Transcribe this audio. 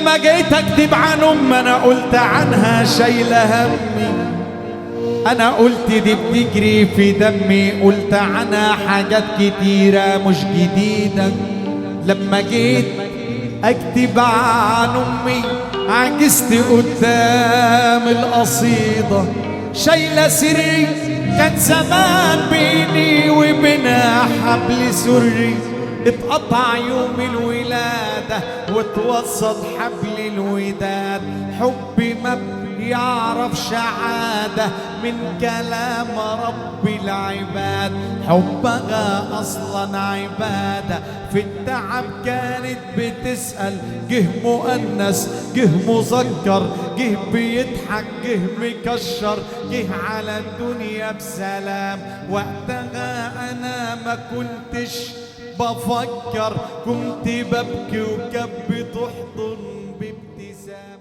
لما جيت اكتب عن انا قلت عنها شايله همي، انا قلت دي بتجري في دمي، قلت عنها حاجات كتيره مش جديده. لما جيت اكتب عن امي عجزت قدام القصيده، شايله سري كان زمان بيني وبينها حبل سري، اتقطع يوم الولادة واتوسط حبل الوداد. حبي ما بيعرف شعادة من كلام رب العباد، حبها أصلا عبادة. في التعب كانت بتسأل، جه مؤنس جه مذكر، جه بيضحك جه مكشر، جه على الدنيا بسلام. وقتها أنا ما كنتش بفكر، كنت ببكي وكب تحضن بابتسام.